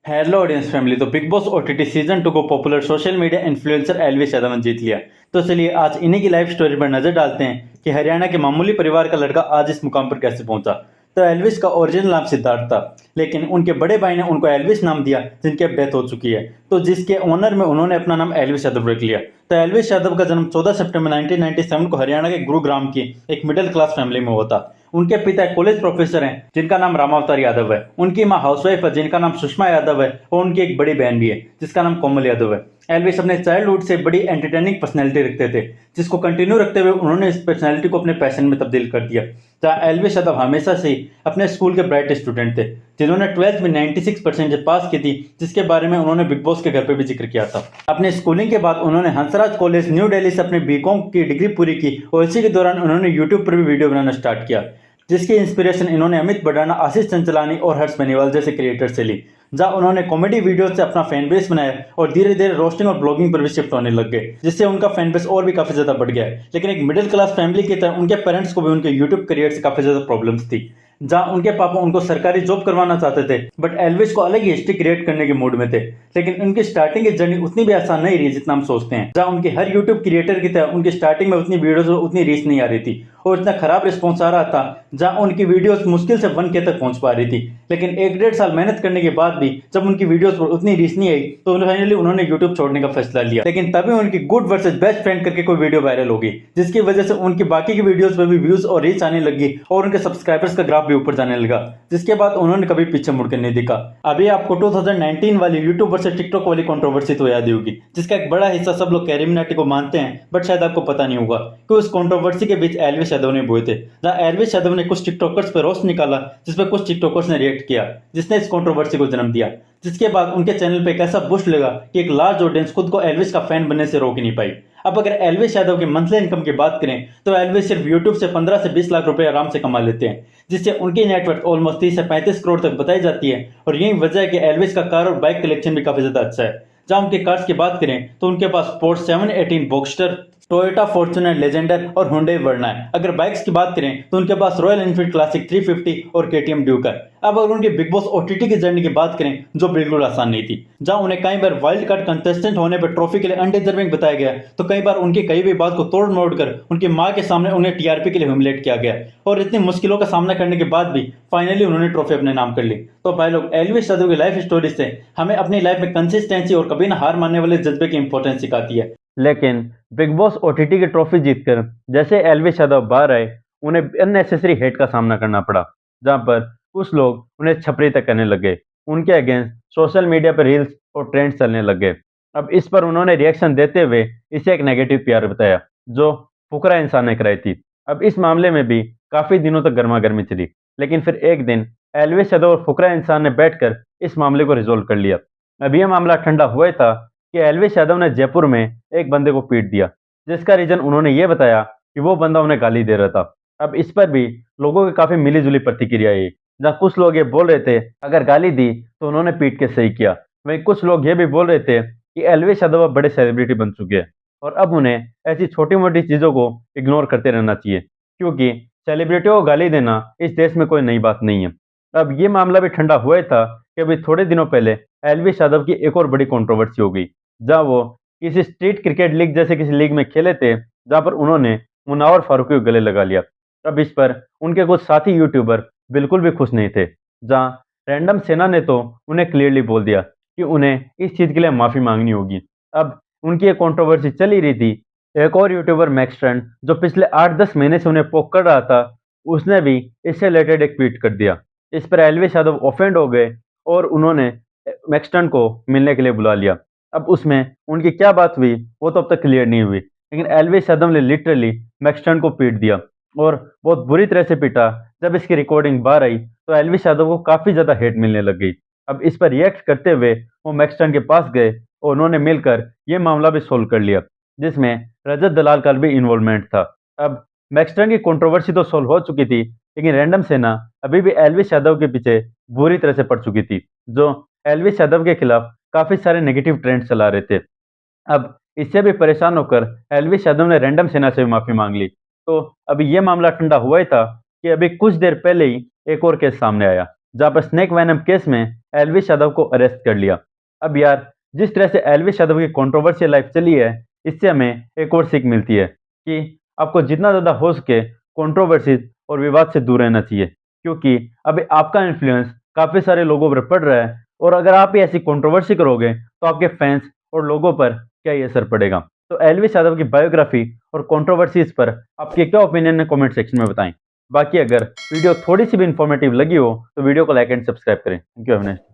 Hello audience family. तो big boss OTT season 2 को popular social media influencer Elvish Yadav ने जीत लिया। तो चलिए आज इन्हीं की लाइफ स्टोरी पर नजर डालते हैं कि हरियाणा के मामूली परिवार का लड़का आज इस मुकाम पर कैसे पहुंचा। तो एल्विश का ओरिजिनल नाम सिद्धार्थ था, लेकिन उनके बड़े भाई ने उनको एल्विश नाम दिया, जिनकी अब डेथ हो चुकी है। तो जिसके ऑनर में उन्होंने अपना नाम एल्विश यादव रख लिया। तो एल्विश यादव का जन्म 14 सितंबर 1997 को हरियाणा के गुरुग्राम की एक मिडिल क्लास फैमिली में हुआ था। उनके पिता एक कॉलेज प्रोफेसर हैं जिनका नाम रामावतार यादव है। उनकी मां हाउसवाइफ है जिनका नाम सुषमा यादव है, और उनकी एक बड़ी बहन भी है जिसका नाम कोमल यादव है। एल्विस अपने चाइल्डहुड से बड़ी एंटरटेनिंग पर्सनैलिटी रखते थे, जिसको कंटिन्यू रखते हुए उन्होंने इस पर्सनैलिटी को अपने पैशन में तब्दील कर दिया। जहाँ एल्विस यादव हमेशा से ही अपने स्कूल के ब्राइट स्टूडेंट थे, जिन्होंने 12th में 96% पास की थी, जिसके बारे में उन्होंने बिग बॉस के घर पे भी जिक्र किया था। अपने स्कूलिंग के बाद उन्होंने हंसराज कॉलेज न्यू दिल्ली से अपने बीकॉम की डिग्री पूरी की, और इसी के दौरान उन्होंने यूट्यूब पर भी वीडियो बनाना स्टार्ट किया, जिसकी इंस्पिरेशन इन्होंने अमित बडाना, आशीष चंचलानी और हर्ष बेनीवाल जैसे क्रिएटर से ली। जहां उन्होंने कॉमेडी वीडियो से अपना फैन बेस बनाया और धीरे धीरे रोस्टिंग और ब्लॉगिंग पर भी शिफ्ट होने लग गए, जिससे उनका फैन बेस और भी काफी ज्यादा बढ़ गया है। लेकिन एक मिडिल क्लास फैमिली की तरह उनके पेरेंट्स को भी उनके यूट्यूब करियर से काफी ज्यादा प्रॉब्लम्स थी। जहां उनके पापा उनको सरकारी जॉब करवाना चाहते थे, बट एल्विस को अलग ही हिस्ट्री क्रिएट करने के मूड में थे। लेकिन उनकी स्टार्टिंग की जर्नी उतनी भी आसान नहीं रही जितना हम सोचते हैं। जहां उनके हर यूट्यूब क्रिएटर की तरह उनकी स्टार्टिंग में उतनी वीडियोस उतनी रीच नहीं आ रही थी, और इतना खराब रिस्पॉन्स आ रहा था, जहां उनकी वीडियोस मुश्किल से 1K तक पहुंच पा रही थी। लेकिन 1-1.5 साल मेहनत करने के बाद भी जब उनकी वीडियोस पर उतनी रीच नहीं आई, तो फाइनली उन्होंने यूट्यूब छोड़ने का फैसला लिया। लेकिन तभी उनकी गुड वर्सेस बेस्ट फ्रेंड करके कोई वीडियो वायरल होगी, जिसकी वजह से उनकी बाकी की वीडियोस पर भी व्यूज और रीच आने लगी, और उनके सब्सक्राइबर्स का ग्राफ भी ऊपर जाने लगा, जिसके बाद उन्होंने कभी पीछे मुड़कर नहीं दिखा। अभी आपको 2019 वाली यूट्यूब वर्सेस टिकटॉक वाली कंट्रोवर्सी तो याद ही होगी, जिसका एक बड़ा हिस्सा सब लोग कैरी मिनाटी को मानते हैं, बट शायद आपको पता नहीं होगा कि उस कंट्रोवर्सी के बीच एल्विस यादव ने बोए थे। जहां एल्विस यादव ने कुछ टिकटॉकर्स पर रोस्ट निकाला, जिसपे कुछ टिकटॉकर्स ने रिएक्ट किया, जिसने इस कंट्रोवर्सी को जन्म दिया। जिसके बाद उनके चैनल पे एक ऐसा बूस्ट लगा कि एक लार्ज ऑडियंस खुद को एल्विस का फैन बनने से रोक ही नहीं पाई। अब अगर एल्विस यादव की मंथली इनकम की बात करें, तो एल्विस सिर्फ यूट्यूब से 15 से 20 लाख रुपए आराम से कमा लेते हैं, जिससे उनकी नेटवर्थ ऑलमोस्ट 30 से 35 करोड़ तक बताई जाती है। और यही वजह है कि एल्विस का कार और बाइक कलेक्शन भी काफी ज्यादा अच्छा है। जहां उनके कार्स की बात करें तो उनके पास स्पोर्ट्स 718 बॉक्स्टर, टोयोटा फॉर्च्यूनर लेजेंडर और हुंडई वर्ना है। अगर बाइक्स की बात करें तो उनके पास रॉयल एनफील्ड क्लासिक 350 और केटीएम ड्यूक है। अब अगर उनके बिग बॉस ओटीटी की जर्नी की बात करें, जो बिल्कुल आसान नहीं थी, जहां उन्हें कई बार वाइल्ड कार्ड कंटेस्टेंट होने पर ट्रॉफी के लिए अनडिजर्विंग बताया गया, तो कई बार उनकी कई भी बात को तोड़ मोड़ कर उनकी मां के सामने उन्हें टीआरपी के लिए ह्यूमिलेट किया गया, और इतनी मुश्किलों का सामना करने के बाद भी फाइनली उन्होंने ट्रॉफी अपने नाम कर ली। तो भाई लोग, एल्विस यादव की लाइफ स्टोरी से हमें अपनी लाइफ में कंसिस्टेंसी और कभी ना हार मानने वाले जज्बे की इंपॉर्टेंस सिखाती है। लेकिन बिग बॉस ओटीटी की ट्रॉफी जीतकर जैसे एल्विस यादव बाहर आए, उन्हें अननेसेसरी हेट का सामना करना पड़ा, जहां पर कुछ लोग उन्हें छपरी तक करने लगे। उनके अगेंस्ट सोशल मीडिया पर रील्स और ट्रेंड्स चलने लगे। अब इस पर उन्होंने रिएक्शन देते हुए इसे एक नेगेटिव पीआर बताया, जो फुकरा इंसान ने कराई थी। अब इस मामले में भी काफी दिनों तक गर्मा गर्मी चली, लेकिन फिर एक दिन एल्विस यादव और फुकरा इंसान ने बैठकर इस मामले को रिजोल्व कर लिया। अब यह मामला ठंडा हुआ था कि एल्विस यादव ने जयपुर में एक बंदे को पीट दिया, जिसका रीजन उन्होंने ये बताया कि वो बंदा उन्हें गाली दे रहा था। अब इस पर भी लोगों की काफी मिली-जुली प्रतिक्रिया आई, जहाँ कुछ लोग ये बोल रहे थे अगर गाली दी तो उन्होंने पीट के सही किया। वहीं कुछ लोग ये भी बोल रहे थे कि एल्विस यादव अब बड़े सेलिब्रिटी बन चुके हैं, और अब उन्हें ऐसी छोटी-मोटी चीजों को इग्नोर करते रहना चाहिए, क्योंकि सेलिब्रिटियों को गाली देना इस देश में कोई नई बात नहीं है। अब ये मामला भी ठंडा हुआ था कि अभी थोड़े दिनों पहले एल्विस यादव की एक और बड़ी कंट्रोवर्सी हो गई, जहाँ वो किसी स्ट्रीट क्रिकेट लीग जैसे किसी लीग में खेले थे, जहाँ पर उन्होंने मुनावर फारूकी को गले लगा लिया। अब इस पर उनके कुछ साथी यूट्यूबर बिल्कुल भी खुश नहीं थे, जहाँ रैंडम सेना ने तो उन्हें क्लियरली बोल दिया कि उन्हें इस चीज के लिए माफी मांगनी होगी। अब उनकी ये कंट्रोवर्सी चल ही रही थी। एक और यूट्यूबर मैक्स ट्रेंड, जो पिछले 8-10 महीने से उन्हें पोक कर रहा था, उसने भी इससे रिलेटेड एक ट्वीट कर दिया। इस पर एल्विस यादव ऑफेंड हो गए और उन्होंने मैक्स ट्रेंड को मिलने के लिए बुला लिया। अब उसमें उनकी क्या बात हुई वो तो अब तक क्लियर नहीं हुई, लेकिन एल्विस यादव ने लिटरली मैक्स ट्रेंड को पीट दिया, और बहुत बुरी तरह से पीटा। जब इसकी रिकॉर्डिंग बाहर आई तो एल्विस यादव को काफी ज्यादा हेट मिलने लग गई। अब इस पर रिएक्ट करते हुए वो मैक्स ट्रेंड के पास गए और उन्होंने मिलकर ये मामला भी सोल्व कर लिया, जिसमें रजत दलाल का भी इन्वॉल्वमेंट था। अब मैक्स ट्रेंड की कंट्रोवर्सी तो सोल्व हो चुकी थी, लेकिन रैंडम सेना अभी भी एल्विस यादव के पीछे बुरी तरह से पड़ चुकी थी, जो एल्विस यादव के खिलाफ काफी सारे नेगेटिव ट्रेंड चला रहे थे। अब इससे भी परेशान होकर एल्विस यादव ने रैंडम सेना से भी माफी मांग ली। तो अभी ये मामला ठंडा हुआ ही था कि अभी कुछ देर पहले ही एक और केस सामने आया, जहां पर स्नेक वैनम केस में एलविश यादव को अरेस्ट कर लिया। अब यार, जिस तरह से एलविश यादव की कंट्रोवर्शियल लाइफ चली है, इससे हमें एक और सीख मिलती है कि आपको जितना ज़्यादा हो सके कंट्रोवर्सीज और विवाद से दूर रहना चाहिए, क्योंकि अभी आपका इन्फ्लुएंस काफ़ी सारे लोगों पर पड़ रहा है और अगर आप ही ऐसी कंट्रोवर्सी करोगे तो आपके फैंस और लोगों पर क्या ही असर पड़ेगा। तो एलविश यादव की बायोग्राफी और कंट्रोवर्सीज पर आपके क्या ओपिनियन है, कमेंट सेक्शन में बताएं। बाकी अगर वीडियो थोड़ी सी भी इंफॉर्मेटिव लगी हो तो वीडियो को लाइक एंड सब्सक्राइब करें। Thank you.